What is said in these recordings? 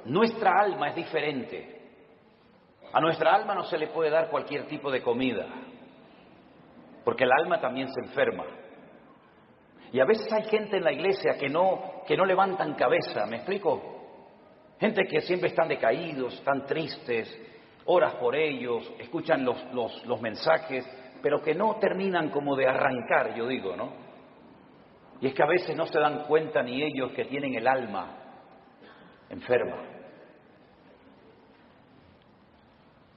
Nuestra alma es diferente. A nuestra alma no se le puede dar cualquier tipo de comida, porque el alma también se enferma. Y a veces hay gente en la iglesia que no levantan cabeza, ¿me explico? Gente que siempre están decaídos, están tristes, oras por ellos, escuchan los mensajes, pero que no terminan como de arrancar, yo digo, ¿no? Y es que a veces no se dan cuenta ni ellos que tienen el alma enferma.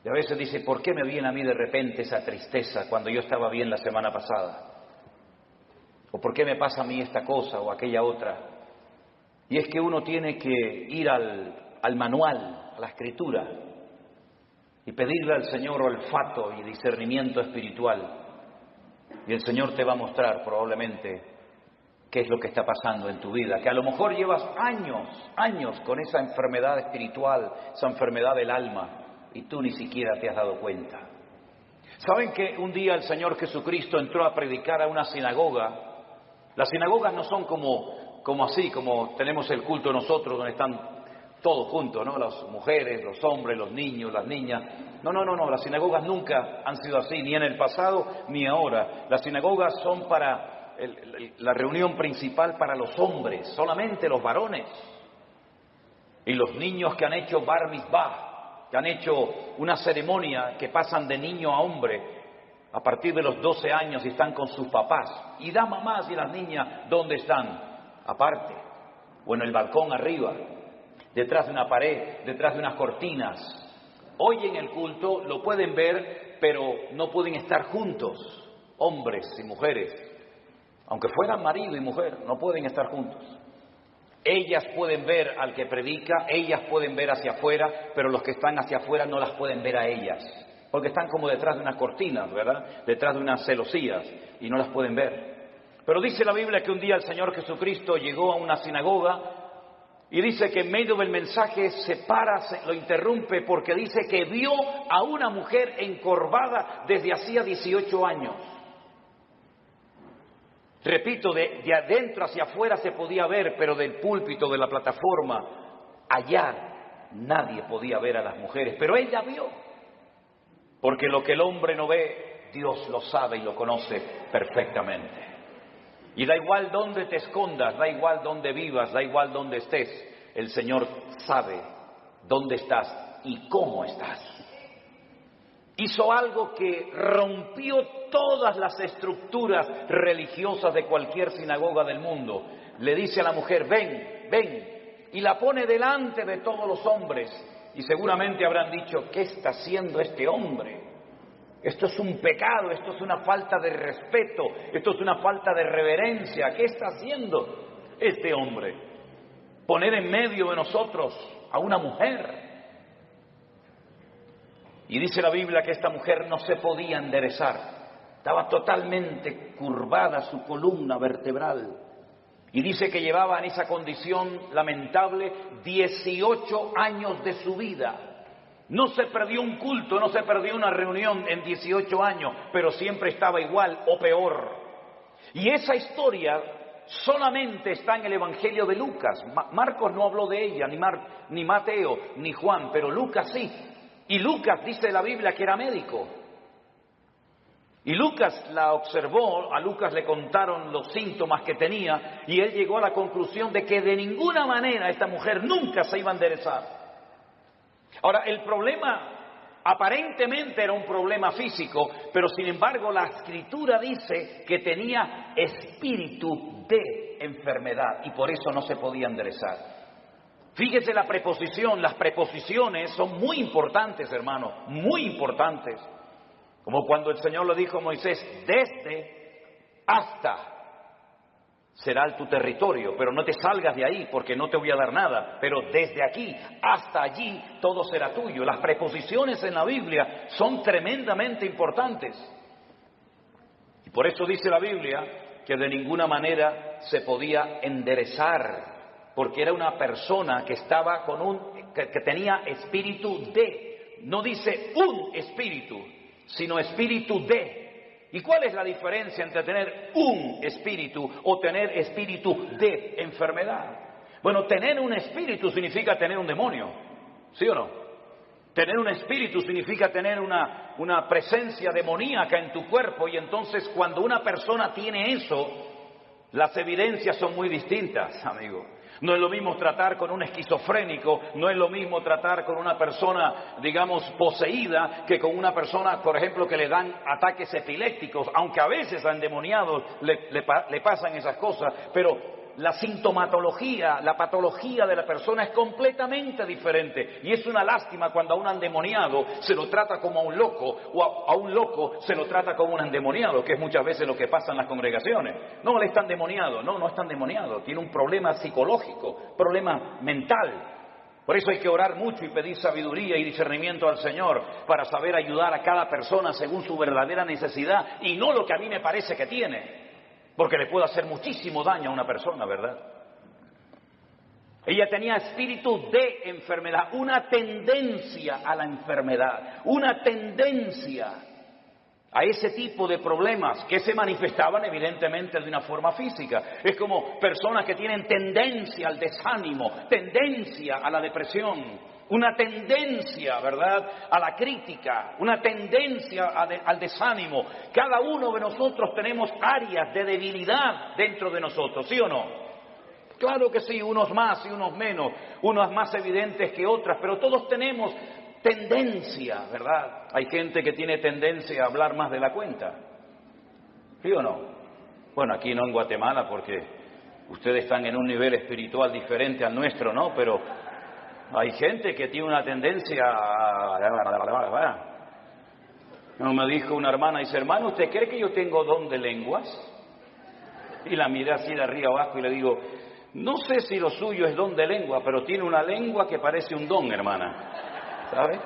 Y a veces dice, ¿por qué me viene a mí de repente esa tristeza cuando yo estaba bien la semana pasada? ¿O por qué me pasa a mí esta cosa o aquella otra? Y es que uno tiene que ir al manual, a la escritura, y pedirle al Señor olfato y discernimiento espiritual. Y el Señor te va a mostrar probablemente qué es lo que está pasando en tu vida, que a lo mejor llevas años con esa enfermedad espiritual, esa enfermedad del alma, y tú ni siquiera te has dado cuenta. ¿Saben que un día el Señor Jesucristo entró a predicar a una sinagoga? Las sinagogas no son como así, como tenemos el culto nosotros, donde están todos juntos, ¿no? Las mujeres, los hombres, los niños, las niñas. No, las sinagogas nunca han sido así, ni en el pasado ni ahora. Las sinagogas son para la reunión principal para los hombres, solamente los varones. Y los niños que han hecho bar mitzvah, que han hecho una ceremonia que pasan de niño a hombre a partir de los 12 años y están con sus papás. Y las mamás y las niñas, ¿dónde están? Aparte, o en el balcón arriba, detrás de una pared, detrás de unas cortinas. Hoy en el culto lo pueden ver, pero no pueden estar juntos, hombres y mujeres. Aunque fueran marido y mujer, no pueden estar juntos. Ellas pueden ver al que predica, ellas pueden ver hacia afuera, pero los que están hacia afuera no las pueden ver a ellas, porque están como detrás de unas cortinas, ¿verdad? Detrás de unas celosías, y no las pueden ver. Pero dice la Biblia que un día el Señor Jesucristo llegó a una sinagoga, y dice que en medio del mensaje se para, lo interrumpe, porque dice que vio a una mujer encorvada desde hacía 18 años. Repito, de adentro hacia afuera se podía ver, pero del púlpito, de la plataforma, allá nadie podía ver a las mujeres. Pero ella vio, porque lo que el hombre no ve, Dios lo sabe y lo conoce perfectamente. Y da igual dónde te escondas, da igual dónde vivas, da igual dónde estés, el Señor sabe dónde estás y cómo estás. Hizo algo que rompió todas las estructuras religiosas de cualquier sinagoga del mundo. Le dice a la mujer, ven, y la pone delante de todos los hombres. Y seguramente habrán dicho, ¿qué está haciendo este hombre? Esto es un pecado, esto es una falta de respeto, esto es una falta de reverencia. ¿Qué está haciendo este hombre? Poner en medio de nosotros a una mujer. Y dice la Biblia que esta mujer no se podía enderezar. Estaba totalmente curvada su columna vertebral. Y dice que llevaba en esa condición lamentable 18 años de su vida. No se perdió un culto, no se perdió una reunión en 18 años, pero siempre estaba igual o peor. Y esa historia solamente está en el Evangelio de Lucas. Marcos no habló de ella, ni Mateo, ni Juan, pero Lucas sí. Y Lucas dice la Biblia que era médico. Y Lucas la observó, a Lucas le contaron los síntomas que tenía y él llegó a la conclusión de que de ninguna manera esta mujer nunca se iba a enderezar. Ahora, el problema aparentemente era un problema físico, pero sin embargo la Escritura dice que tenía espíritu de enfermedad y por eso no se podía enderezar. Fíjese la preposición, las preposiciones son muy importantes, hermano, muy importantes. Como cuando el Señor le dijo a Moisés, desde hasta será tu territorio, pero no te salgas de ahí porque no te voy a dar nada, pero desde aquí hasta allí todo será tuyo. Las preposiciones en la Biblia son tremendamente importantes. Y por eso dice la Biblia que de ninguna manera se podía enderezar, porque era una persona que estaba que tenía espíritu de, no dice un espíritu, sino espíritu de. ¿Y cuál es la diferencia entre tener un espíritu o tener espíritu de enfermedad? Bueno, tener un espíritu significa tener un demonio, ¿sí o no? Tener un espíritu significa tener una presencia demoníaca en tu cuerpo, y entonces cuando una persona tiene eso, las evidencias son muy distintas, amigo. No es lo mismo tratar con un esquizofrénico, no es lo mismo tratar con una persona, digamos, poseída, que con una persona, por ejemplo, que le dan ataques epilépticos, aunque a veces a endemoniados le pasan esas cosas, pero la sintomatología, la patología de la persona es completamente diferente. Y es una lástima cuando a un endemoniado se lo trata como a un loco, o a un loco se lo trata como un endemoniado, que es muchas veces lo que pasa en las congregaciones. No, él está endemoniado. No, no está endemoniado. Tiene un problema psicológico, problema mental. Por eso hay que orar mucho y pedir sabiduría y discernimiento al Señor para saber ayudar a cada persona según su verdadera necesidad y no lo que a mí me parece que tiene. Porque le puede hacer muchísimo daño a una persona, ¿verdad? Ella tenía espíritu de enfermedad, una tendencia a la enfermedad, una tendencia a ese tipo de problemas que se manifestaban evidentemente de una forma física. Es como personas que tienen tendencia al desánimo, tendencia a la depresión, una tendencia, ¿verdad?, a la crítica, una tendencia al desánimo. Cada uno de nosotros tenemos áreas de debilidad dentro de nosotros, ¿sí o no? Claro que sí, unos más y unos menos, unas más evidentes que otras, pero todos tenemos tendencia, ¿verdad? Hay gente que tiene tendencia a hablar más de la cuenta, ¿sí o no? Bueno, aquí no en Guatemala porque ustedes están en un nivel espiritual diferente al nuestro, ¿no? Pero hay gente que tiene una tendencia a... No, me dijo una hermana, dice, hermano, ¿usted cree que yo tengo don de lenguas? Y la miré así de arriba abajo y le digo, no sé si lo suyo es don de lengua, pero tiene una lengua que parece un don, hermana. ¿Sabe?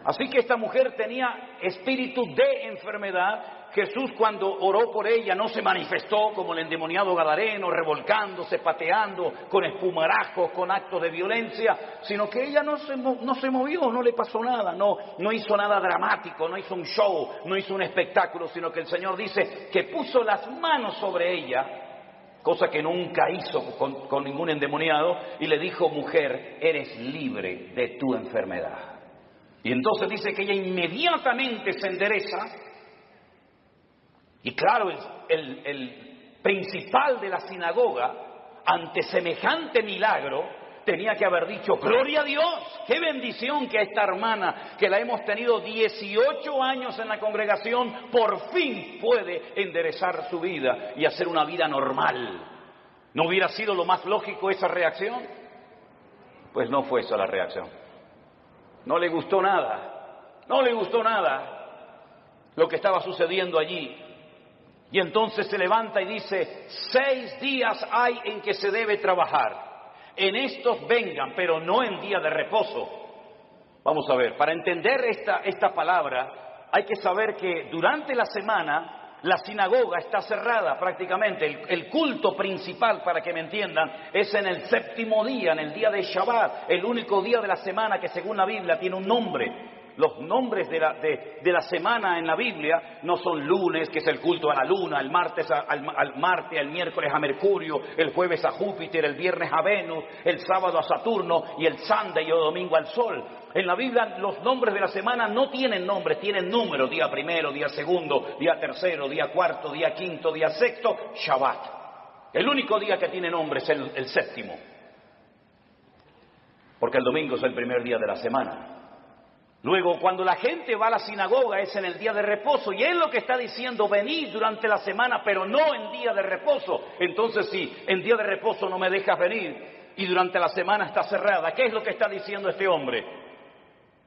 Así que esta mujer tenía espíritu de enfermedad. Jesús, cuando oró por ella, no se manifestó como el endemoniado gadareno, revolcándose, pateando, con espumarajos, con actos de violencia, sino que ella no se movió, no le pasó nada, no hizo nada dramático, no hizo un show, no hizo un espectáculo, sino que el Señor dice que puso las manos sobre ella, cosa que nunca hizo con ningún endemoniado, y le dijo, mujer, eres libre de tu enfermedad. Y entonces dice que ella inmediatamente se endereza. Y claro, el principal de la sinagoga, ante semejante milagro, tenía que haber dicho, gloria a Dios, qué bendición que a esta hermana, que la hemos tenido 18 años en la congregación, por fin puede enderezar su vida y hacer una vida normal. ¿No hubiera sido lo más lógico esa reacción? Pues no fue esa la reacción. No le gustó nada, no le gustó nada lo que estaba sucediendo allí. Y entonces se levanta y dice, 6 días hay en que se debe trabajar. En estos vengan, pero no en día de reposo. Vamos a ver, para entender esta palabra, hay que saber que durante la semana la sinagoga está cerrada prácticamente. El culto principal, para que me entiendan, es en el 7º día, en el día de Shabbat, el único día de la semana que según la Biblia tiene un nombre. Los nombres de la semana en la Biblia no son lunes, que es el culto a la luna, el martes al Marte, el miércoles a Mercurio, el jueves a Júpiter, el viernes a Venus, el sábado a Saturno y el Sunday o domingo al Sol. En la Biblia los nombres de la semana no tienen nombres, tienen números, día primero, día segundo, día tercero, día cuarto, día quinto, día sexto, Shabbat. El único día que tiene nombre es el 7º, porque el domingo es el primer día de la semana. Luego, cuando la gente va a la sinagoga es en el día de reposo, y es lo que está diciendo, venid durante la semana, pero no en día de reposo. Entonces, si en día de reposo no me dejas venir y durante la semana está cerrada, ¿qué es lo que está diciendo este hombre?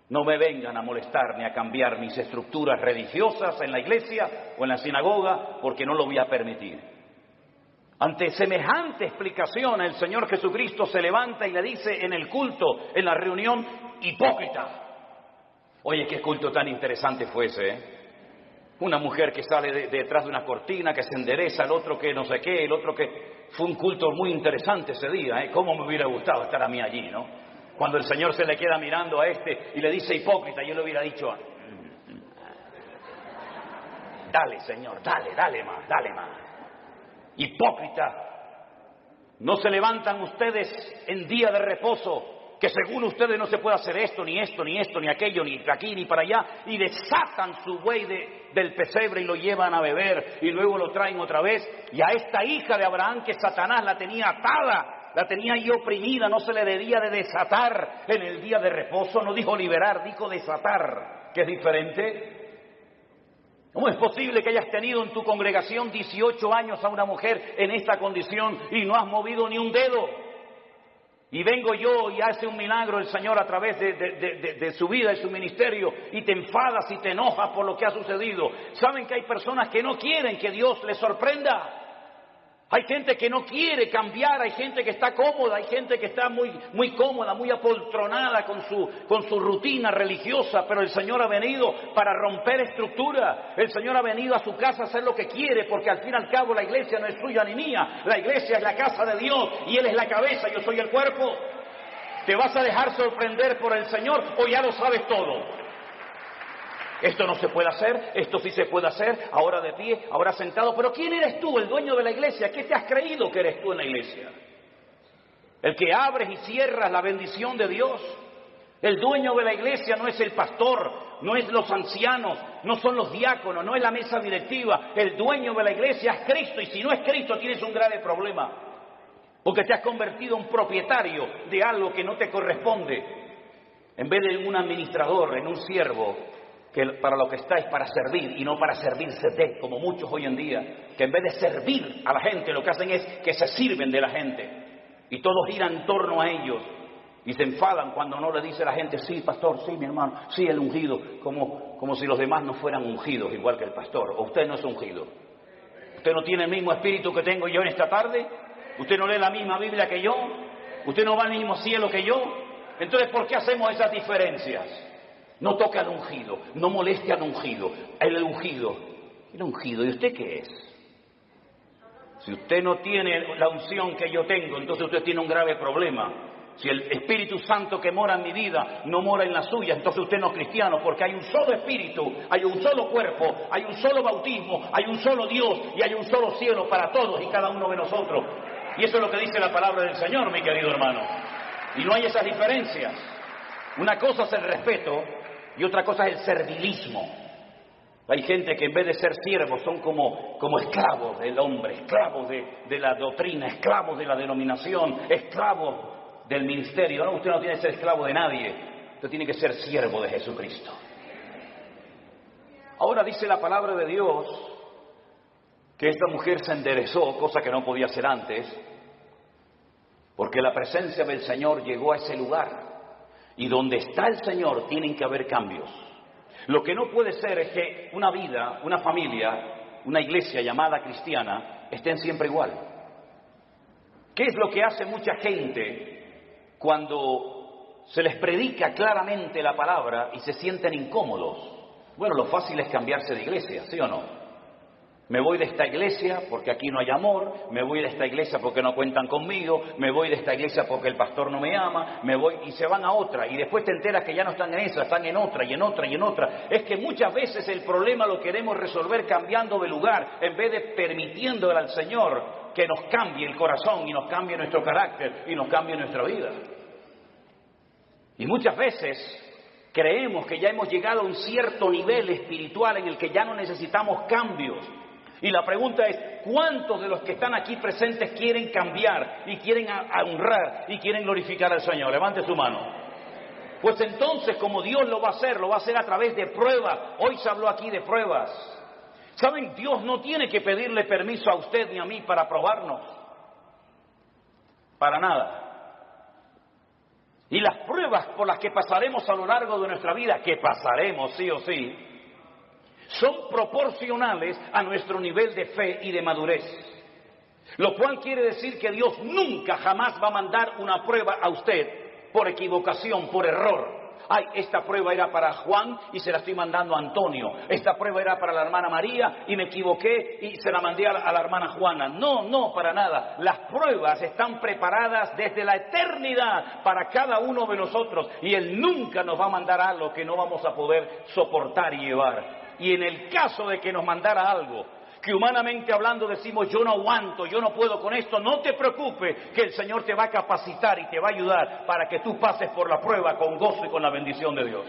No me vengan a molestar ni a cambiar mis estructuras religiosas en la iglesia o en la sinagoga, porque no lo voy a permitir. Ante semejante explicación, el Señor Jesucristo se levanta y le dice en el culto, en la reunión, hipócrita. Oye, qué culto tan interesante fue ese, ¿eh? Una mujer que sale detrás de una cortina, que se endereza, el otro que no sé qué, el otro que... Fue un culto muy interesante ese día, ¿eh? Cómo me hubiera gustado estar a mí allí, ¿no? Cuando el Señor se le queda mirando a este y le dice hipócrita, yo le hubiera dicho, dale, Señor, dale más. Hipócrita. No se levantan ustedes en día de reposo, que según ustedes no se puede hacer esto, ni esto, ni esto, ni aquello, ni aquí, ni para allá, y desatan su buey del pesebre y lo llevan a beber, y luego lo traen otra vez. Y a esta hija de Abraham que Satanás la tenía atada, la tenía ahí oprimida, no se le debía de desatar en el día de reposo. No dijo liberar, dijo desatar, que es diferente. ¿Cómo es posible que hayas tenido en tu congregación 18 años a una mujer en esta condición y no has movido ni un dedo? Y vengo yo y hace un milagro el Señor a través de su vida y su ministerio, y te enfadas y te enojas por lo que ha sucedido. ¿Saben que hay personas que no quieren que Dios les sorprenda? Hay gente que no quiere cambiar, hay gente que está cómoda, hay gente que está muy cómoda, muy apoltronada con su rutina religiosa, pero el Señor ha venido para romper estructura. El Señor ha venido a su casa a hacer lo que quiere, porque al fin y al cabo la iglesia no es suya ni mía, la iglesia es la casa de Dios y Él es la cabeza, yo soy el cuerpo. ¿Te vas a dejar sorprender por el Señor o ya lo sabes todo? Esto no se puede hacer, esto sí se puede hacer, ahora de pie, ahora sentado. Pero ¿quién eres tú, el dueño de la iglesia? ¿Qué te has creído que eres tú en la iglesia? El que abres y cierras la bendición de Dios. El dueño de la iglesia no es el pastor, no es los ancianos, no son los diáconos, no es la mesa directiva. El dueño de la iglesia es Cristo, y si no es Cristo tienes un grave problema. Porque te has convertido en propietario de algo que no te corresponde. En vez de un administrador, en un siervo, que para lo que está es para servir y no para servirse de, como muchos hoy en día, que en vez de servir a la gente lo que hacen es que se sirven de la gente y todo gira en torno a ellos y se enfadan cuando no le dice la gente: sí, pastor, sí, mi hermano, sí, el ungido, como si los demás no fueran ungidos igual que el pastor. O usted no es ungido, usted no tiene el mismo espíritu que tengo yo en esta tarde, usted no lee la misma Biblia que yo, usted no va al mismo cielo que yo. Entonces, ¿por qué hacemos esas diferencias? No toque al ungido, no moleste al ungido. El ungido, ¿y usted qué es? Si usted no tiene la unción que yo tengo, entonces usted tiene un grave problema. Si el Espíritu Santo que mora en mi vida no mora en la suya, entonces usted no es cristiano, porque hay un solo Espíritu, hay un solo cuerpo, hay un solo bautismo, hay un solo Dios y hay un solo cielo para todos y cada uno de nosotros. Y eso es lo que dice la palabra del Señor, mi querido hermano. Y no hay esas diferencias. Una cosa es el respeto y otra cosa es el servilismo. Hay gente que en vez de ser siervos son como esclavos del hombre, esclavos de la doctrina, esclavos de la denominación, esclavos del ministerio. No, usted no tiene que ser esclavo de nadie, usted tiene que ser siervo de Jesucristo. Ahora dice la palabra de Dios que esta mujer se enderezó, cosa que no podía hacer antes, porque la presencia del Señor llegó a ese lugar. Y donde está el Señor tienen que haber cambios. Lo que no puede ser es que una vida, una familia, una iglesia llamada cristiana estén siempre igual. ¿Qué es lo que hace mucha gente cuando se les predica claramente la palabra y se sienten incómodos? Bueno, lo fácil es cambiarse de iglesia, ¿sí o no? Me voy de esta iglesia porque aquí no hay amor, me voy de esta iglesia porque no cuentan conmigo, me voy de esta iglesia porque el pastor no me ama, me voy y se van a otra y después te enteras que ya no están en esa, están en otra y en otra y en otra. Es que muchas veces el problema lo queremos resolver cambiando de lugar en vez de permitiéndole al Señor que nos cambie el corazón y nos cambie nuestro carácter y nos cambie nuestra vida. Y muchas veces creemos que ya hemos llegado a un cierto nivel espiritual en el que ya no necesitamos cambios. Y la pregunta es, ¿cuántos de los que están aquí presentes quieren cambiar y quieren honrar y quieren glorificar al Señor? Levante su mano. Pues entonces, como Dios lo va a hacer a través de pruebas. Hoy se habló aquí de pruebas. ¿Saben? Dios no tiene que pedirle permiso a usted ni a mí para probarnos. Para nada. Y las pruebas por las que pasaremos a lo largo de nuestra vida, que pasaremos sí o sí, son proporcionales a nuestro nivel de fe y de madurez. Lo cual quiere decir que Dios nunca jamás va a mandar una prueba a usted por equivocación, por error. Ay, esta prueba era para Juan y se la estoy mandando a Antonio. Esta prueba era para la hermana María y me equivoqué y se la mandé a la hermana Juana. No, para nada. Las pruebas están preparadas desde la eternidad para cada uno de nosotros. Y Él nunca nos va a mandar algo que no vamos a poder soportar y llevar. Y en el caso de que nos mandara algo que humanamente hablando decimos yo no aguanto, yo no puedo con esto, no te preocupes que el Señor te va a capacitar y te va a ayudar para que tú pases por la prueba con gozo y con la bendición de Dios.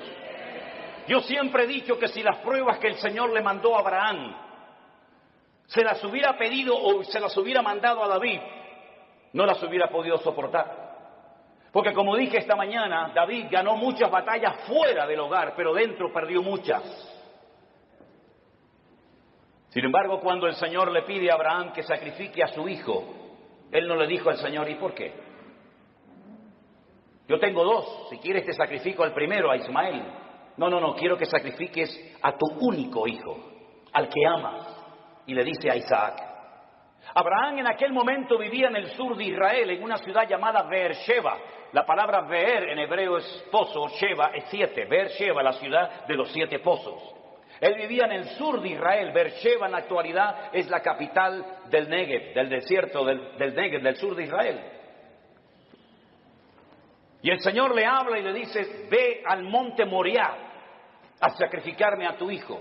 Yo siempre he dicho que si las pruebas que el Señor le mandó a Abraham se las hubiera pedido o se las hubiera mandado a David, no las hubiera podido soportar. Porque como dije esta mañana, David ganó muchas batallas fuera del hogar, pero dentro perdió muchas. Sin embargo, cuando el Señor le pide a Abraham que sacrifique a su hijo, él no le dijo al Señor, ¿y por qué? Yo tengo dos, si quieres te sacrifico al primero, a Ismael. No, quiero que sacrifiques a tu único hijo, al que amas. Y le dice a Isaac. Abraham en aquel momento vivía en el sur de Israel, en una ciudad llamada Beersheba. La palabra Beer en hebreo es pozo, Sheba es 7. Beersheba, la ciudad de los 7 pozos. Él vivía en el sur de Israel. Beersheba en la actualidad es la capital del Negev, del desierto del Negev, del sur de Israel. Y el Señor le habla y le dice, ve al monte Moriah a sacrificarme a tu hijo.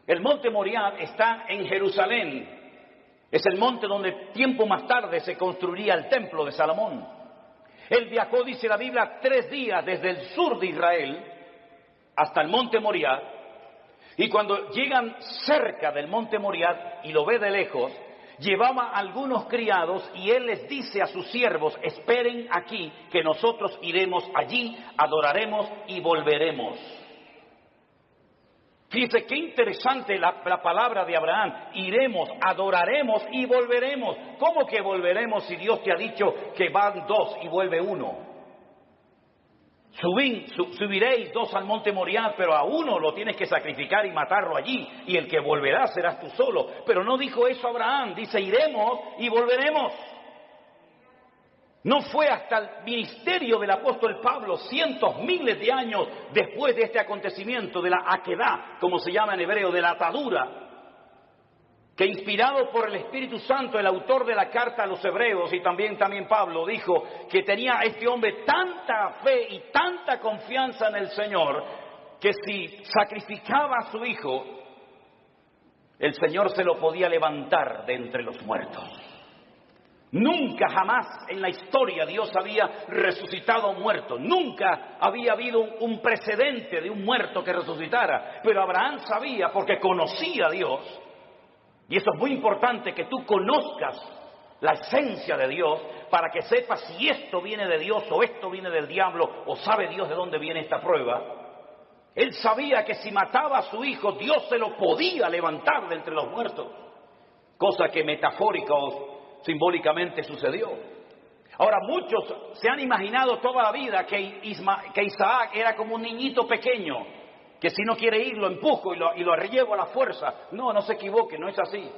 El monte Moriah está en Jerusalén. Es el monte donde tiempo más tarde se construiría el templo de Salomón. Él viajó, dice la Biblia, 3 días desde el sur de Israel hasta el monte Moriah. Y cuando llegan cerca del monte Moriah y lo ve de lejos, llevaba a algunos criados y él les dice a sus siervos, esperen aquí que nosotros iremos allí, adoraremos y volveremos. Fíjese qué interesante la palabra de Abraham. Iremos, adoraremos y volveremos. ¿Cómo que volveremos si Dios te ha dicho que van 2 y vuelve 1? Subiréis 2 al monte Moriah, pero a uno lo tienes que sacrificar y matarlo allí. Y el que volverá serás tú solo. Pero no dijo eso Abraham. Dice, iremos y volveremos. No fue hasta el ministerio del apóstol Pablo, cientos, miles de años después de este acontecimiento, de la aquedá, como se llama en hebreo, de la atadura, que inspirado por el Espíritu Santo, el autor de la carta a los hebreos, y también Pablo, dijo que tenía este hombre tanta fe y tanta confianza en el Señor, que si sacrificaba a su hijo, el Señor se lo podía levantar de entre los muertos. Nunca jamás en la historia Dios había resucitado a un muerto. Nunca había habido un precedente de un muerto que resucitara. Pero Abraham sabía porque conocía a Dios. Y eso es muy importante, que tú conozcas la esencia de Dios para que sepas si esto viene de Dios o esto viene del diablo o sabe Dios de dónde viene esta prueba. Él sabía que si mataba a su hijo, Dios se lo podía levantar de entre los muertos. Cosa que metafórica o simbólicamente sucedió. Ahora, muchos se han imaginado toda la vida que Isaac era como un niñito pequeño, que si no quiere ir lo empujo y lo llevo a la fuerza. No se equivoque, no es así.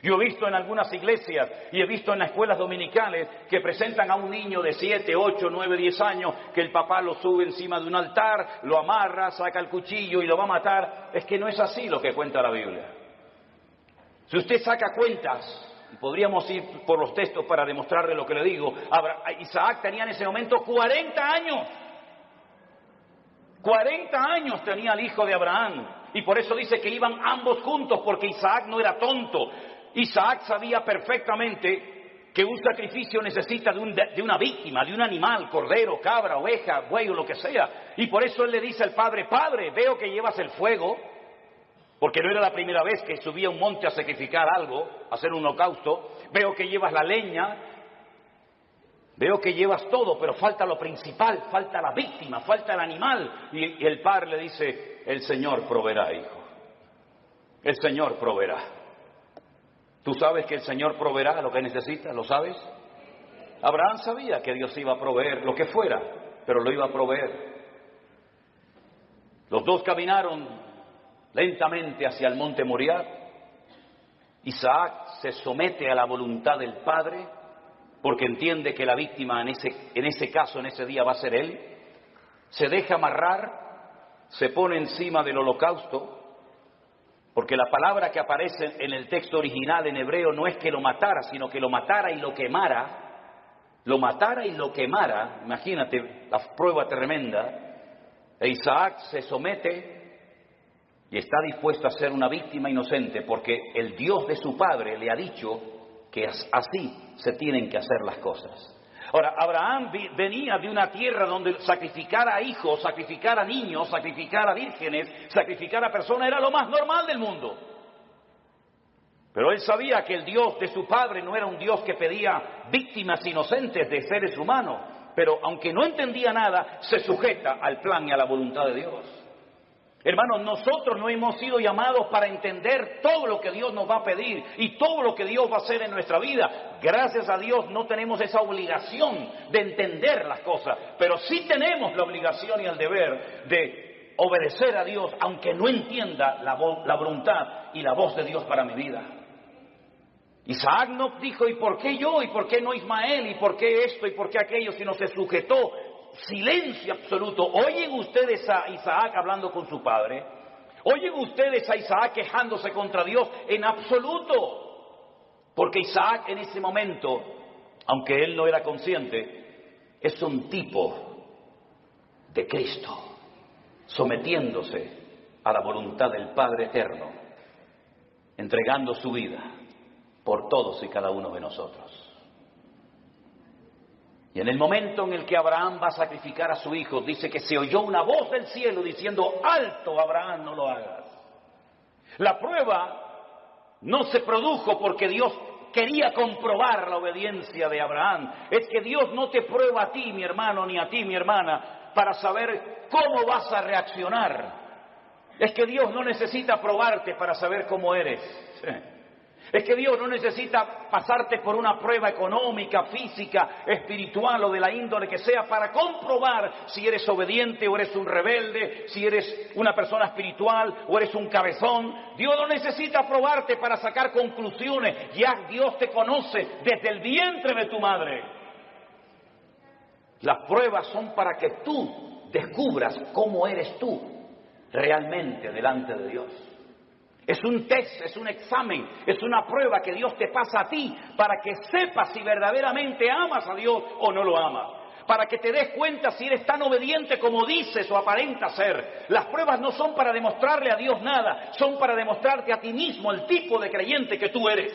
Yo he visto en algunas iglesias y he visto en las escuelas dominicales que presentan a un niño de 7, 8, 9, 10 años, que el papá lo sube encima de un altar, lo amarra, saca el cuchillo y lo va a matar. Es que no es así lo que cuenta la Biblia. Si usted saca cuentas, y podríamos ir por los textos para demostrarle lo que le digo, Isaac tenía en ese momento 40 años. 40 años tenía el hijo de Abraham. Y por eso dice que iban ambos juntos, porque Isaac no era tonto. Isaac sabía perfectamente que un sacrificio necesita de una víctima, de un animal, cordero, cabra, oveja, buey o lo que sea. Y por eso él le dice al padre, padre, veo que llevas el fuego. Porque no era la primera vez que subía a un monte a sacrificar algo, a hacer un holocausto. Veo que llevas la leña, veo que llevas todo, pero falta lo principal, falta la víctima, falta el animal. Y el padre le dice, el Señor proveerá, hijo. El Señor proveerá. ¿Tú sabes que el Señor proveerá lo que necesitas? ¿Lo sabes? Abraham sabía que Dios iba a proveer lo que fuera, pero lo iba a proveer. Los dos caminaron lentamente hacia el monte Moriah. Isaac se somete a la voluntad del padre porque entiende que la víctima en ese caso, en ese día, va a ser él. Se deja amarrar, se pone encima del holocausto, porque la palabra que aparece en el texto original en hebreo no es que lo matara, sino que lo matara y lo quemara. Lo matara y lo quemara. Imagínate la prueba tremenda. E Isaac se somete y está dispuesto a ser una víctima inocente porque el Dios de su padre le ha dicho que así se tienen que hacer las cosas. Ahora, Abraham venía de una tierra donde sacrificar a hijos, sacrificar a niños, sacrificar a vírgenes, sacrificar a personas era lo más normal del mundo. Pero él sabía que el Dios de su padre no era un Dios que pedía víctimas inocentes de seres humanos, pero aunque no entendía nada, se sujeta al plan y a la voluntad de Dios. Hermanos, nosotros no hemos sido llamados para entender todo lo que Dios nos va a pedir y todo lo que Dios va a hacer en nuestra vida. Gracias a Dios no tenemos esa obligación de entender las cosas, pero sí tenemos la obligación y el deber de obedecer a Dios, aunque no entienda la voluntad y la voz de Dios para mi vida. Isaac no dijo, ¿y por qué yo? ¿Y por qué no Ismael? ¿Y por qué esto? ¿Y por qué aquello? Sino se sujetó. Silencio absoluto. ¿Oyen ustedes a Isaac hablando con su padre? ¿Oyen ustedes a Isaac quejándose contra Dios? En absoluto. Porque Isaac en ese momento, aunque él no era consciente, es un tipo de Cristo, sometiéndose a la voluntad del Padre Eterno, entregando su vida por todos y cada uno de nosotros. Y en el momento en el que Abraham va a sacrificar a su hijo, dice que se oyó una voz del cielo diciendo, alto Abraham, no lo hagas. La prueba no se produjo porque Dios quería comprobar la obediencia de Abraham. Es que Dios no te prueba a ti, mi hermano, ni a ti, mi hermana, para saber cómo vas a reaccionar. Es que Dios no necesita probarte para saber cómo eres. Es que Dios no necesita pasarte por una prueba económica, física, espiritual o de la índole que sea para comprobar si eres obediente o eres un rebelde, si eres una persona espiritual o eres un cabezón. Dios no necesita probarte para sacar conclusiones. Ya Dios te conoce desde el vientre de tu madre. Las pruebas son para que tú descubras cómo eres tú realmente delante de Dios. Es un test, es un examen, es una prueba que Dios te pasa a ti para que sepas si verdaderamente amas a Dios o no lo amas. Para que te des cuenta si eres tan obediente como dices o aparentas ser. Las pruebas no son para demostrarle a Dios nada, son para demostrarte a ti mismo el tipo de creyente que tú eres.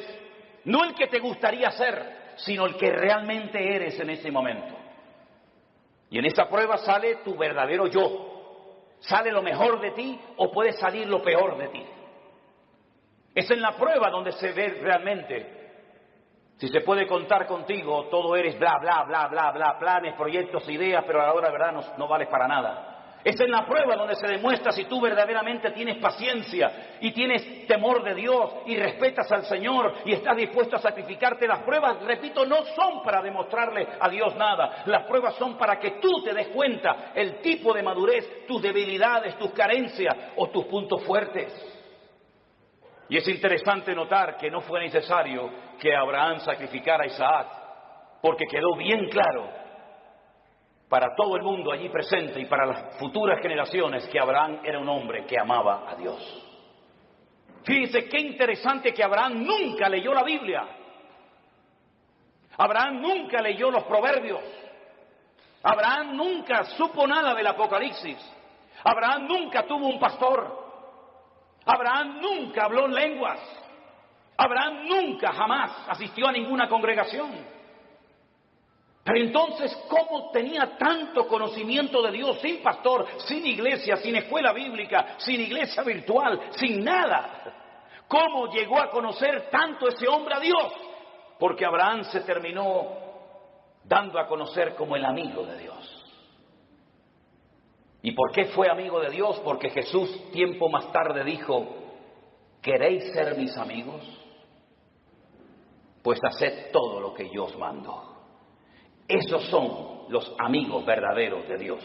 No el que te gustaría ser, sino el que realmente eres en ese momento. Y en esa prueba sale tu verdadero yo. Sale lo mejor de ti o puede salir lo peor de ti. Es en la prueba donde se ve realmente si se puede contar contigo. Todo eres bla, bla, bla, bla, bla, planes, proyectos, ideas, pero a la hora de verdad no vales para nada. Es en la prueba donde se demuestra si tú verdaderamente tienes paciencia y tienes temor de Dios y respetas al Señor y estás dispuesto a sacrificarte. Las pruebas, repito, no son para demostrarle a Dios nada. Las pruebas son para que tú te des cuenta el tipo de madurez, tus debilidades, tus carencias o tus puntos fuertes. Y es interesante notar que no fue necesario que Abraham sacrificara a Isaac, porque quedó bien claro para todo el mundo allí presente y para las futuras generaciones que Abraham era un hombre que amaba a Dios. Fíjense qué interesante que Abraham nunca leyó la Biblia. Abraham nunca leyó los Proverbios. Abraham nunca supo nada del Apocalipsis. Abraham nunca tuvo un pastor. Abraham nunca habló lenguas. Abraham nunca, jamás asistió a ninguna congregación. Pero entonces, ¿cómo tenía tanto conocimiento de Dios sin pastor, sin iglesia, sin escuela bíblica, sin iglesia virtual, sin nada? ¿Cómo llegó a conocer tanto ese hombre a Dios? Porque Abraham se terminó dando a conocer como el amigo de Dios. ¿Y por qué fue amigo de Dios? Porque Jesús tiempo más tarde dijo, ¿queréis ser mis amigos? Pues haced todo lo que yo os mando. Esos son los amigos verdaderos de Dios.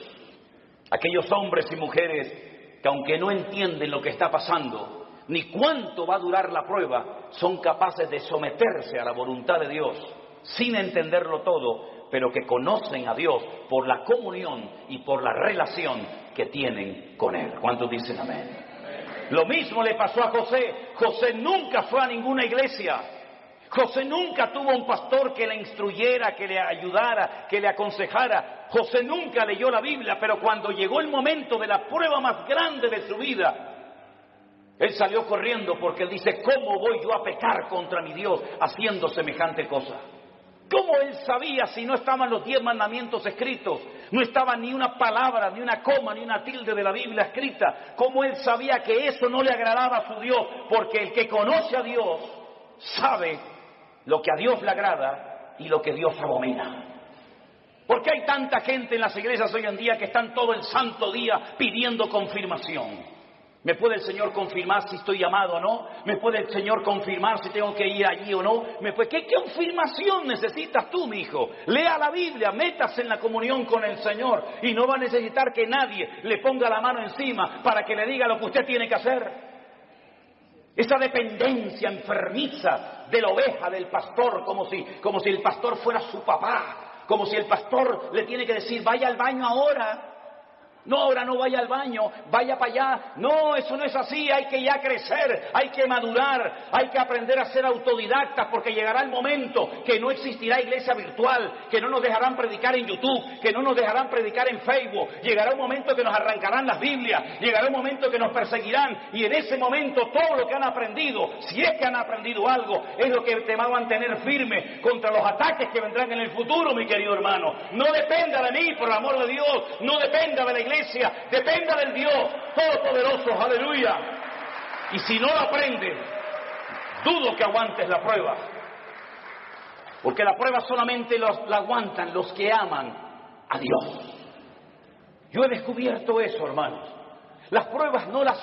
Aquellos hombres y mujeres que aunque no entienden lo que está pasando, ni cuánto va a durar la prueba, son capaces de someterse a la voluntad de Dios, sin entenderlo todo, pero que conocen a Dios por la comunión y por la relación que tienen con Él. ¿Cuántos dicen amén? Lo mismo le pasó a José. José nunca fue a ninguna iglesia. José nunca tuvo un pastor que le instruyera, que le ayudara, que le aconsejara. José nunca leyó la Biblia, pero cuando llegó el momento de la prueba más grande de su vida, Él salió corriendo porque él dice, ¿cómo voy yo a pecar contra mi Dios haciendo semejante cosa? ¿Cómo él sabía si no estaban los 10 mandamientos escritos? No estaba ni una palabra, ni una coma, ni una tilde de la Biblia escrita. ¿Cómo él sabía que eso no le agradaba a su Dios? Porque el que conoce a Dios sabe lo que a Dios le agrada y lo que Dios abomina. ¿Por qué hay tanta gente en las iglesias hoy en día que están todo el santo día pidiendo confirmación? ¿Me puede el Señor confirmar si estoy llamado o no? ¿Me puede el Señor confirmar si tengo que ir allí o no? ¿Qué confirmación necesitas tú, mi hijo? Lea la Biblia, métase en la comunión con el Señor y no va a necesitar que nadie le ponga la mano encima para que le diga lo que usted tiene que hacer. Esa dependencia enfermiza de la oveja, del pastor, como si el pastor fuera su papá, como si el pastor le tiene que decir, vaya al baño ahora. No, ahora no vaya al baño, vaya para allá. No, eso no es así, hay que ya crecer, hay que madurar, hay que aprender a ser autodidactas, porque llegará el momento que no existirá iglesia virtual, que no nos dejarán predicar en YouTube, que no nos dejarán predicar en Facebook. Llegará un momento que nos arrancarán las Biblias, llegará un momento que nos perseguirán, y en ese momento todo lo que han aprendido, si es que han aprendido algo, es lo que te va a mantener firme contra los ataques que vendrán en el futuro, mi querido hermano. No dependa de mí, por el amor de Dios, no dependa de la iglesia, dependa del Dios Todopoderoso, aleluya. Y si no lo aprendes, dudo que aguantes la prueba, porque la prueba solamente la aguantan los que aman a Dios. Yo he descubierto eso, hermanos. Las pruebas no las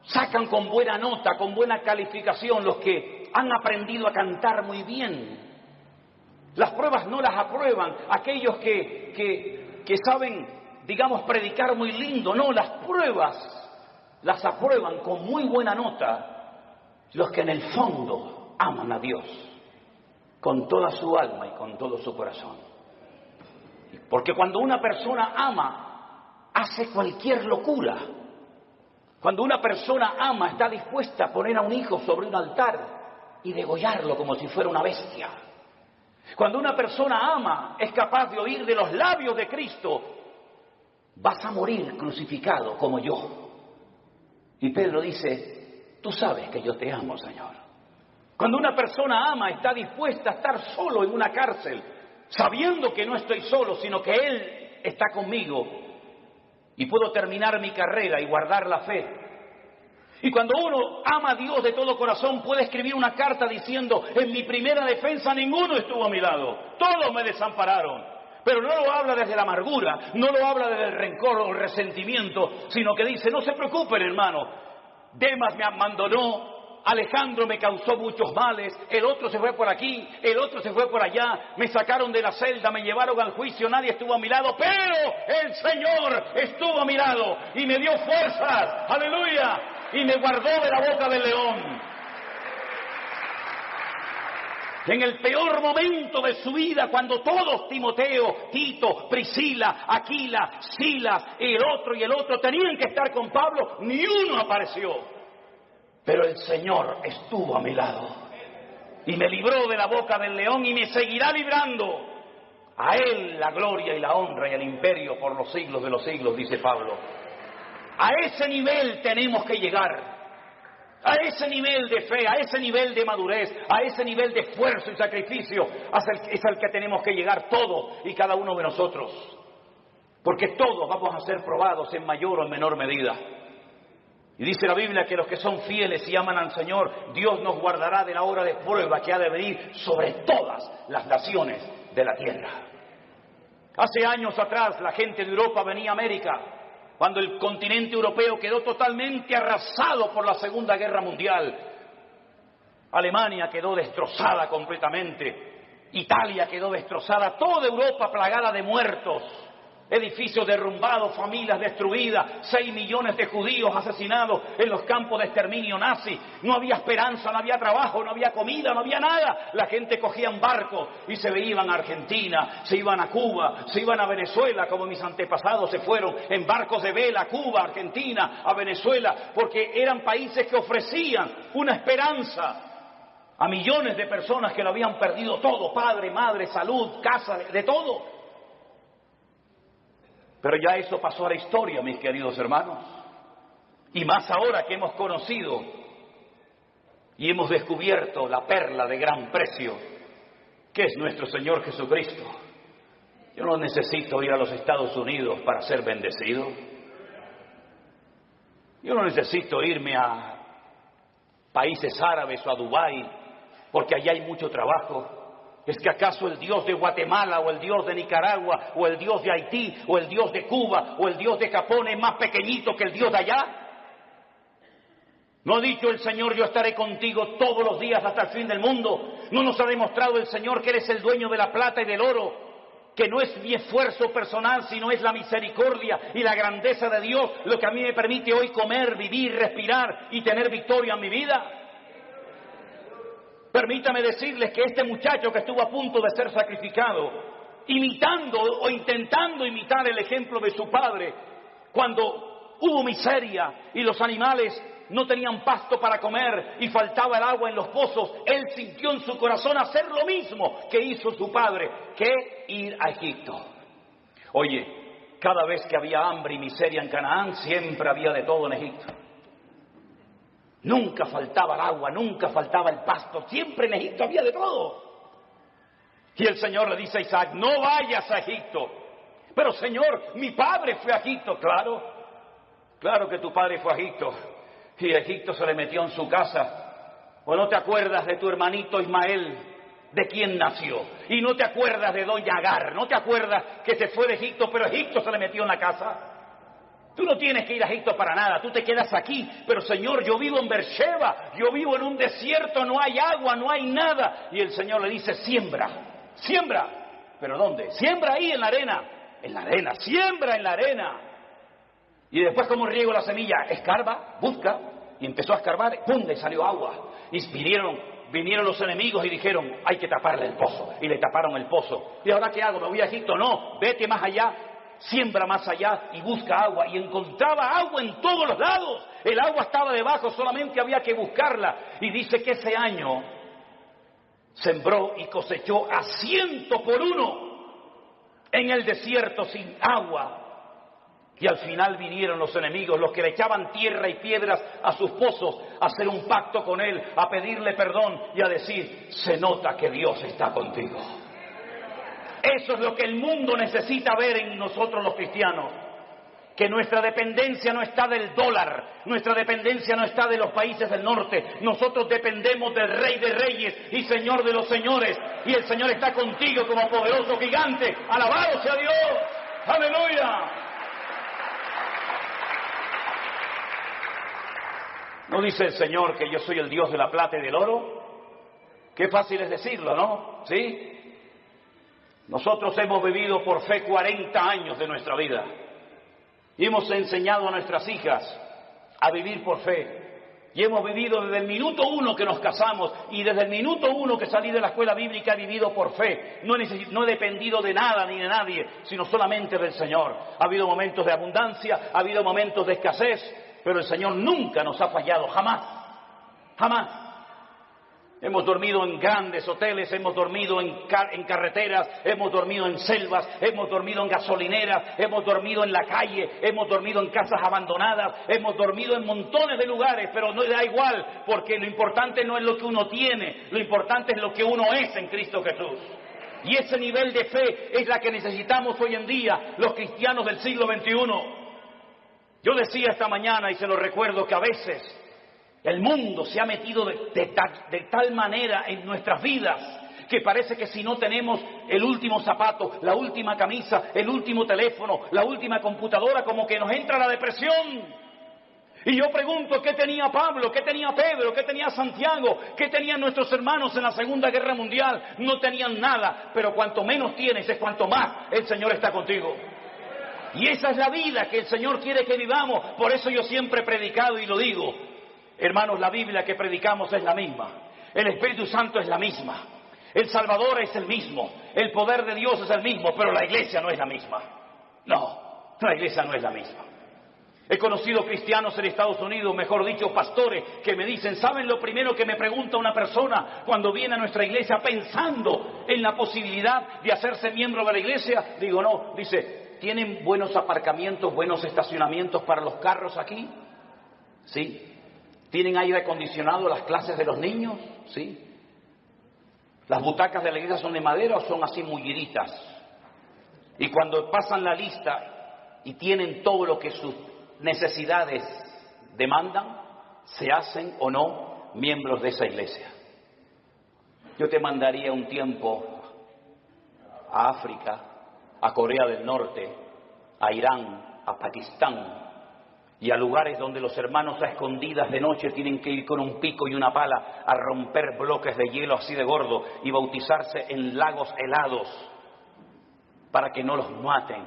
sacan con buena nota, con buena calificación los que han aprendido a cantar muy bien. Las pruebas no las aprueban aquellos que saben, digamos, predicar muy lindo. No, las pruebas las aprueban con muy buena nota los que en el fondo aman a Dios con toda su alma y con todo su corazón. Porque cuando una persona ama, hace cualquier locura. Cuando una persona ama, está dispuesta a poner a un hijo sobre un altar y degollarlo como si fuera una bestia. Cuando una persona ama, es capaz de oír de los labios de Cristo, vas a morir crucificado como yo. Y Pedro dice, tú sabes que yo te amo, Señor. Cuando una persona ama, está dispuesta a estar solo en una cárcel, sabiendo que no estoy solo, sino que Él está conmigo, y puedo terminar mi carrera y guardar la fe. Y cuando uno ama a Dios de todo corazón, puede escribir una carta diciendo, en mi primera defensa ninguno estuvo a mi lado, todos me desampararon. Pero no lo habla desde la amargura, no lo habla desde el rencor o el resentimiento, sino que dice, no se preocupen, hermano, Demas me abandonó, Alejandro me causó muchos males, el otro se fue por aquí, el otro se fue por allá, me sacaron de la celda, me llevaron al juicio, nadie estuvo a mi lado, pero el Señor estuvo a mi lado y me dio fuerzas, aleluya, y me guardó de la boca del león. En el peor momento de su vida, cuando todos, Timoteo, Tito, Priscila, Aquila, Silas, el otro tenían que estar con Pablo, ni uno apareció. Pero el Señor estuvo a mi lado y me libró de la boca del león y me seguirá librando. A Él la gloria y la honra y el imperio por los siglos de los siglos, dice Pablo. A ese nivel tenemos que llegar. A ese nivel de fe, a ese nivel de madurez, a ese nivel de esfuerzo y sacrificio es al que tenemos que llegar todos y cada uno de nosotros. Porque todos vamos a ser probados en mayor o en menor medida. Y dice la Biblia que los que son fieles y aman al Señor, Dios nos guardará de la hora de prueba que ha de venir sobre todas las naciones de la tierra. Hace años atrás la gente de Europa venía a América, cuando el continente europeo quedó totalmente arrasado por la Segunda Guerra Mundial. Alemania quedó destrozada completamente, Italia quedó destrozada, toda Europa plagada de muertos, edificios derrumbados, familias destruidas, 6 millones de judíos asesinados en los campos de exterminio nazi. No había esperanza, no había trabajo, no había comida, no había nada. La gente cogía un barco y se iban a Argentina, se iban a Cuba, se iban a Venezuela, como mis antepasados se fueron en barcos de vela a Cuba, a Argentina, a Venezuela, porque eran países que ofrecían una esperanza a millones de personas que lo habían perdido todo, padre, madre, salud, casa, de todo. Pero ya eso pasó a la historia, mis queridos hermanos. Y más ahora que hemos conocido y hemos descubierto la perla de gran precio, que es nuestro Señor Jesucristo. Yo no necesito ir a los Estados Unidos para ser bendecido. Yo no necesito irme a países árabes o a Dubái, porque allá hay mucho trabajo. ¿Es que acaso el Dios de Guatemala o el Dios de Nicaragua o el Dios de Haití o el Dios de Cuba o el Dios de Japón es más pequeñito que el Dios de allá? ¿No ha dicho el Señor, yo estaré contigo todos los días hasta el fin del mundo? ¿No nos ha demostrado el Señor que Él es el dueño de la plata y del oro? Que no es mi esfuerzo personal, sino es la misericordia y la grandeza de Dios lo que a mí me permite hoy comer, vivir, respirar y tener victoria en mi vida. Permítame decirles que este muchacho que estuvo a punto de ser sacrificado, imitando o intentando imitar el ejemplo de su padre, cuando hubo miseria y los animales no tenían pasto para comer y faltaba el agua en los pozos, él sintió en su corazón hacer lo mismo que hizo su padre, que ir a Egipto. Oye, cada vez que había hambre y miseria en Canaán, siempre había de todo en Egipto. Nunca faltaba el agua, nunca faltaba el pasto, siempre en Egipto había de todo. Y el Señor le dice a Isaac, no vayas a Egipto. Pero Señor, mi padre fue a Egipto. Claro que tu padre fue a Egipto. Y Egipto se le metió en su casa. ¿O no te acuerdas de tu hermanito Ismael, de quién nació? Y no te acuerdas de doña Agar, no te acuerdas que se fue de Egipto, pero Egipto se le metió en la casa. Tú no tienes que ir a Egipto para nada, tú te quedas aquí. Pero Señor, yo vivo en Beersheba, yo vivo en un desierto, no hay agua, no hay nada. Y el Señor le dice, siembra. ¿Pero dónde? Siembra ahí en la arena, siembra en la arena. Y después, ¿cómo riego la semilla? Escarba, busca, y empezó a escarbar, ¡pum!, le salió agua. Y vinieron los enemigos y dijeron, hay que taparle el pozo. Y le taparon el pozo. ¿Y ahora qué hago? ¿Me voy a Egipto? No, vete más allá, siembra más allá y busca agua. Y encontraba agua en todos los lados. El agua estaba debajo, solamente había que buscarla. Y dice que ese año sembró y cosechó a 100 por 1 en el desierto sin agua. Y al final vinieron los enemigos, los que le echaban tierra y piedras a sus pozos, a hacer un pacto con él, a pedirle perdón y a decir, se nota que Dios está contigo. Eso es lo que el mundo necesita ver en nosotros los cristianos. Que nuestra dependencia no está del dólar, nuestra dependencia no está de los países del norte. Nosotros dependemos del Rey de Reyes y Señor de los Señores. Y el Señor está contigo como poderoso gigante. ¡Alabado sea Dios! ¡Aleluya! ¿No dice el Señor que yo soy el Dios de la plata y del oro? Qué fácil es decirlo, ¿no? ¿Sí? Nosotros hemos vivido por fe 40 años de nuestra vida. Y hemos enseñado a nuestras hijas a vivir por fe. Y hemos vivido desde el minuto 1 que nos casamos y desde el minuto 1 que salí de la escuela bíblica he vivido por fe. No he dependido de nada ni de nadie, sino solamente del Señor. Ha habido momentos de abundancia, ha habido momentos de escasez, pero el Señor nunca nos ha fallado, jamás. Hemos dormido en grandes hoteles, hemos dormido en carreteras, hemos dormido en selvas, hemos dormido en gasolineras, hemos dormido en la calle, hemos dormido en casas abandonadas, hemos dormido en montones de lugares, pero no da igual, porque lo importante no es lo que uno tiene, lo importante es lo que uno es en Cristo Jesús. Y ese nivel de fe es la que necesitamos hoy en día los cristianos del siglo XXI. Yo decía esta mañana, y se lo recuerdo, que a veces el mundo se ha metido de tal manera en nuestras vidas que parece que si no tenemos el último zapato, la última camisa, el último teléfono, la última computadora, como que nos entra la depresión. Y yo pregunto, ¿qué tenía Pablo? ¿Qué tenía Pedro? ¿Qué tenía Santiago? ¿Qué tenían nuestros hermanos en la Segunda Guerra Mundial? No tenían nada, pero cuanto menos tienes es cuanto más el Señor está contigo. Y esa es la vida que el Señor quiere que vivamos. Por eso yo siempre he predicado y lo digo. Hermanos, la Biblia que predicamos es la misma. El Espíritu Santo es la misma. El Salvador es el mismo. El poder de Dios es el mismo, pero la iglesia no es la misma. No, la iglesia no es la misma. He conocido cristianos en Estados Unidos, mejor dicho, pastores, que me dicen, ¿saben lo primero que me pregunta una persona cuando viene a nuestra iglesia pensando en la posibilidad de hacerse miembro de la iglesia? Digo, no, dice, ¿tienen buenos aparcamientos, buenos estacionamientos para los carros aquí? ¿Sí? ¿Tienen aire acondicionado las clases de los niños? ¿Sí? ¿Las butacas de la iglesia son de madera o son así mulliritas? Y cuando pasan la lista y tienen todo lo que sus necesidades demandan, ¿se hacen o no miembros de esa iglesia? Yo te mandaría un tiempo a África, a Corea del Norte, a Irán, a Pakistán y a lugares donde los hermanos a escondidas de noche tienen que ir con un pico y una pala a romper bloques de hielo así de gordo y bautizarse en lagos helados para que no los maten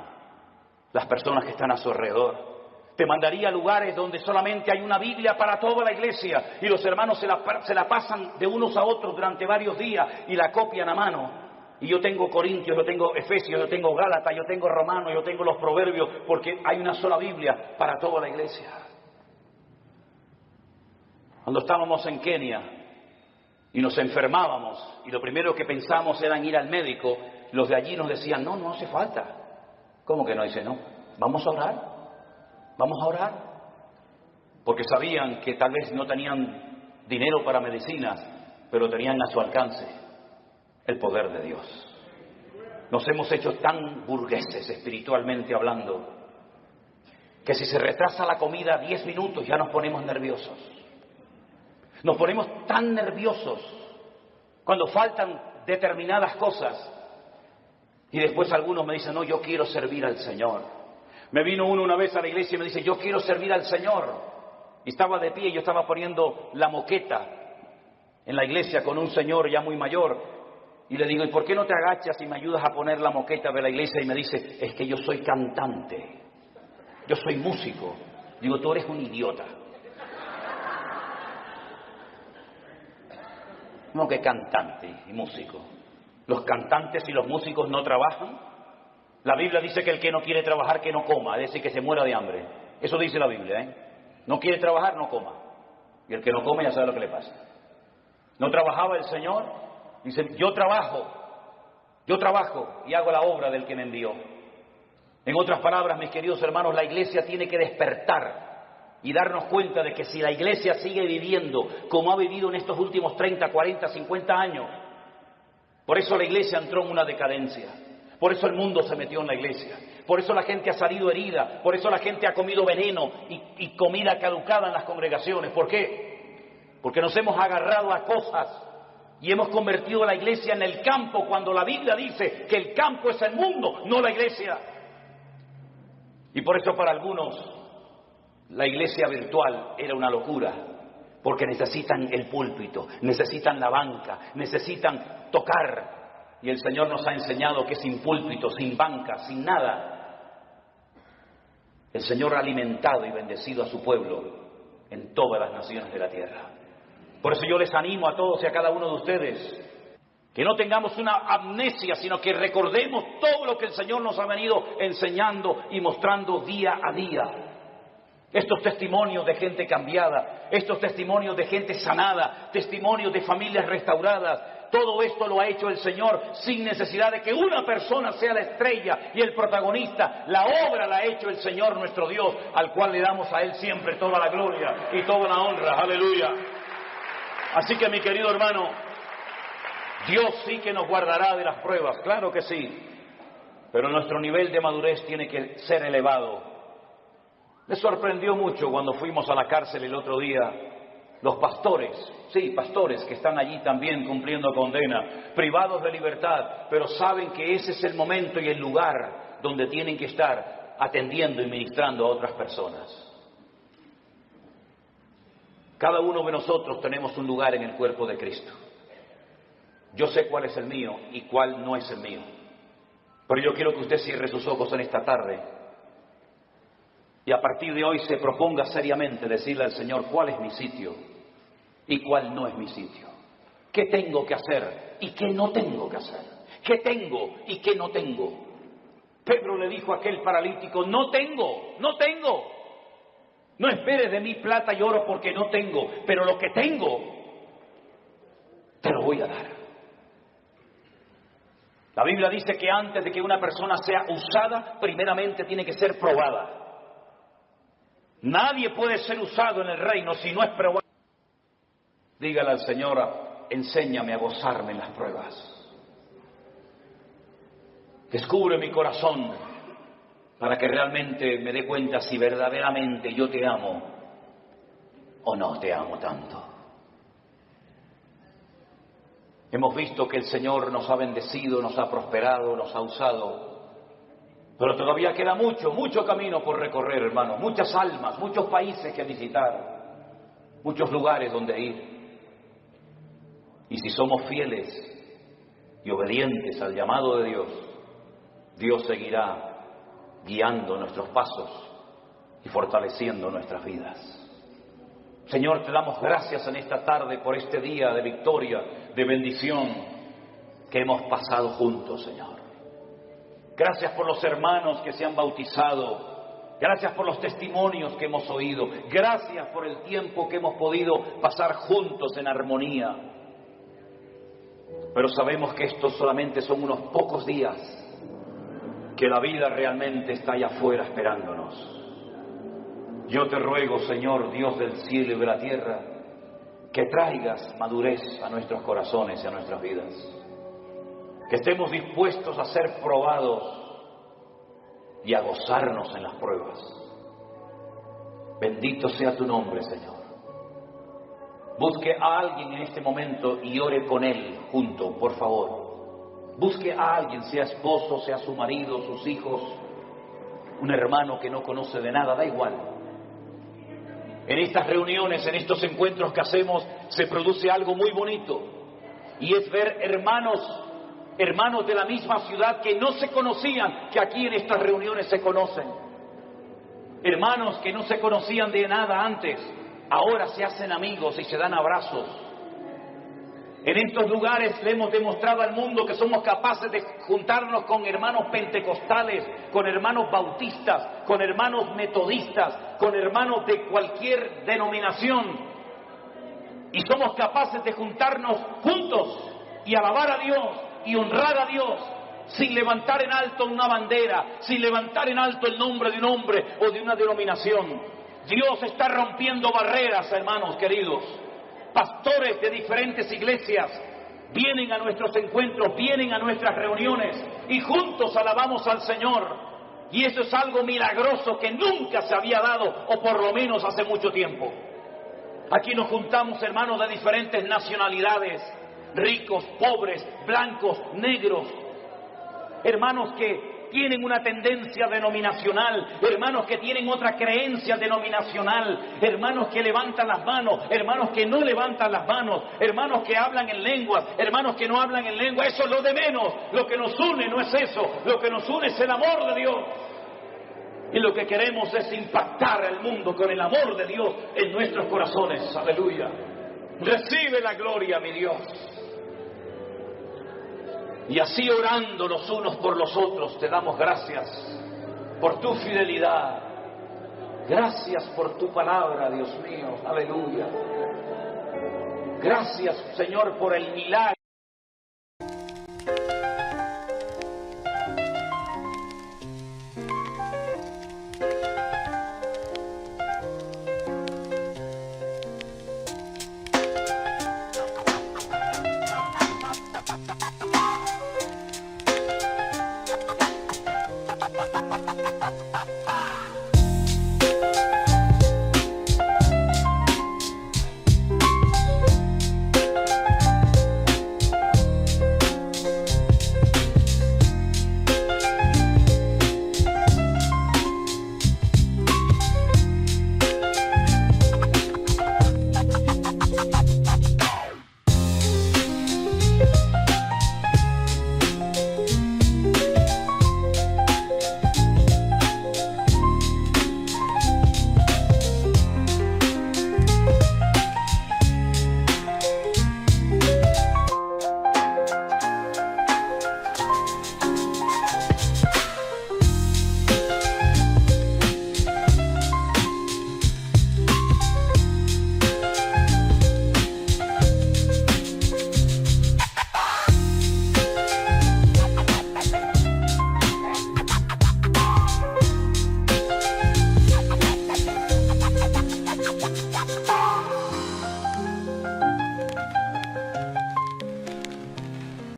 las personas que están a su alrededor. Te mandaría a lugares donde solamente hay una Biblia para toda la iglesia y los hermanos se la pasan de unos a otros durante varios días y la copian a mano. Y yo tengo Corintios, yo tengo Efesios, yo tengo Gálatas, yo tengo Romanos, yo tengo los Proverbios, porque hay una sola Biblia para toda la iglesia. Cuando estábamos en Kenia y nos enfermábamos y lo primero que pensamos era en ir al médico, los de allí nos decían, no hace falta. ¿Cómo que no? Dice, no, vamos a orar. Porque sabían que tal vez no tenían dinero para medicinas, pero tenían a su alcance el poder de Dios. Nos hemos hecho tan burgueses espiritualmente hablando, que si se retrasa la comida 10 minutos ya nos ponemos nerviosos. Nos ponemos tan nerviosos cuando faltan determinadas cosas. Y después algunos me dicen, no, yo quiero servir al Señor. Me vino uno una vez a la iglesia y me dice, yo quiero servir al Señor. Y estaba de pie y yo estaba poniendo la moqueta en la iglesia con un señor ya muy mayor. Y le digo, ¿y por qué no te agachas y me ayudas a poner la moqueta de la iglesia? Y me dice, es que yo soy cantante, yo soy músico. Digo, tú eres un idiota. ¿Cómo que cantante y músico? ¿Los cantantes y los músicos no trabajan? La Biblia dice que el que no quiere trabajar, que no coma, es decir, que se muera de hambre. Eso dice la Biblia, ¿eh? No quiere trabajar, no coma. Y el que no come ya sabe lo que le pasa. ¿No trabajaba el Señor? Dice, yo trabajo y hago la obra del que me envió. En otras palabras, mis queridos hermanos, la iglesia tiene que despertar y darnos cuenta de que si la iglesia sigue viviendo como ha vivido en estos últimos 30, 40, 50 años, por eso la iglesia entró en una decadencia, por eso el mundo se metió en la iglesia, por eso la gente ha salido herida, por eso la gente ha comido veneno y comida caducada en las congregaciones. ¿Por qué? Porque nos hemos agarrado a cosas y hemos convertido la iglesia en el campo, cuando la Biblia dice que el campo es el mundo, no la iglesia. Y por eso para algunos la iglesia virtual era una locura, porque necesitan el púlpito, necesitan la banca, necesitan tocar. Y el Señor nos ha enseñado que sin púlpito, sin banca, sin nada, el Señor ha alimentado y bendecido a su pueblo en todas las naciones de la tierra. Por eso yo les animo a todos y a cada uno de ustedes que no tengamos una amnesia, sino que recordemos todo lo que el Señor nos ha venido enseñando y mostrando día a día. Estos testimonios de gente cambiada, estos testimonios de gente sanada, testimonios de familias restauradas, todo esto lo ha hecho el Señor sin necesidad de que una persona sea la estrella y el protagonista. La obra la ha hecho el Señor nuestro Dios, al cual le damos a Él siempre toda la gloria y toda la honra. Aleluya. Así que, mi querido hermano, Dios sí que nos guardará de las pruebas, claro que sí, pero nuestro nivel de madurez tiene que ser elevado. Me sorprendió mucho cuando fuimos a la cárcel el otro día, los pastores, sí, pastores que están allí también cumpliendo condena, privados de libertad, pero saben que ese es el momento y el lugar donde tienen que estar atendiendo y ministrando a otras personas. Cada uno de nosotros tenemos un lugar en el cuerpo de Cristo. Yo sé cuál es el mío y cuál no es el mío. Pero yo quiero que usted cierre sus ojos en esta tarde y a partir de hoy se proponga seriamente decirle al Señor cuál es mi sitio y cuál no es mi sitio. ¿Qué tengo que hacer y qué no tengo que hacer? ¿Qué tengo y qué no tengo? Pedro le dijo a aquel paralítico, no tengo. No esperes de mí plata y oro porque no tengo, pero lo que tengo te lo voy a dar. La Biblia dice que antes de que una persona sea usada, primeramente tiene que ser probada. Nadie puede ser usado en el reino si no es probado. Dígale al Señor, enséñame a gozarme en las pruebas. Descubre mi corazón para que realmente me dé cuenta si verdaderamente yo te amo o no te amo tanto. Hemos visto que el Señor nos ha bendecido, nos ha prosperado, nos ha usado, pero todavía queda mucho camino por recorrer, hermano, muchas almas, muchos países que visitar, muchos lugares donde ir. Y si somos fieles y obedientes al llamado de Dios, Dios seguirá guiando nuestros pasos y fortaleciendo nuestras vidas. Señor, te damos gracias en esta tarde por este día de victoria, de bendición que hemos pasado juntos, Señor. Gracias por los hermanos que se han bautizado. Gracias por los testimonios que hemos oído. Gracias por el tiempo que hemos podido pasar juntos en armonía. Pero sabemos que estos solamente son unos pocos días, que la vida realmente está allá afuera esperándonos. Yo te ruego, Señor, Dios del cielo y de la tierra, que traigas madurez a nuestros corazones y a nuestras vidas. Que estemos dispuestos a ser probados y a gozarnos en las pruebas. Bendito sea tu nombre, Señor. Busque a alguien en este momento y ore con él junto, por favor. Busque a alguien, sea esposo, sea su marido, sus hijos, un hermano que no conoce de nada, da igual. En estas reuniones, en estos encuentros que hacemos, se produce algo muy bonito. Y es ver hermanos de la misma ciudad que no se conocían, que aquí en estas reuniones se conocen. Hermanos que no se conocían de nada antes, ahora se hacen amigos y se dan abrazos. En estos lugares le hemos demostrado al mundo que somos capaces de juntarnos con hermanos pentecostales, con hermanos bautistas, con hermanos metodistas, con hermanos de cualquier denominación. Y somos capaces de juntarnos juntos y alabar a Dios y honrar a Dios sin levantar en alto una bandera, sin levantar en alto el nombre de un hombre o de una denominación. Dios está rompiendo barreras, hermanos queridos. Pastores de diferentes iglesias vienen a nuestros encuentros, vienen a nuestras reuniones y juntos alabamos al Señor. Y eso es algo milagroso que nunca se había dado, o por lo menos hace mucho tiempo. Aquí nos juntamos hermanos de diferentes nacionalidades, ricos, pobres, blancos, negros, hermanos que tienen una tendencia denominacional, hermanos que tienen otra creencia denominacional, hermanos que levantan las manos, hermanos que no levantan las manos, hermanos que hablan en lenguas, hermanos que no hablan en lengua. Eso es lo de menos. Lo que nos une no es eso, lo que nos une es el amor de Dios. Y lo que queremos es impactar al mundo con el amor de Dios en nuestros corazones. Aleluya. Recibe la gloria, mi Dios. Y así orando los unos por los otros, te damos gracias por tu fidelidad. Gracias por tu palabra, Dios mío. Aleluya. Gracias, Señor, por el milagro.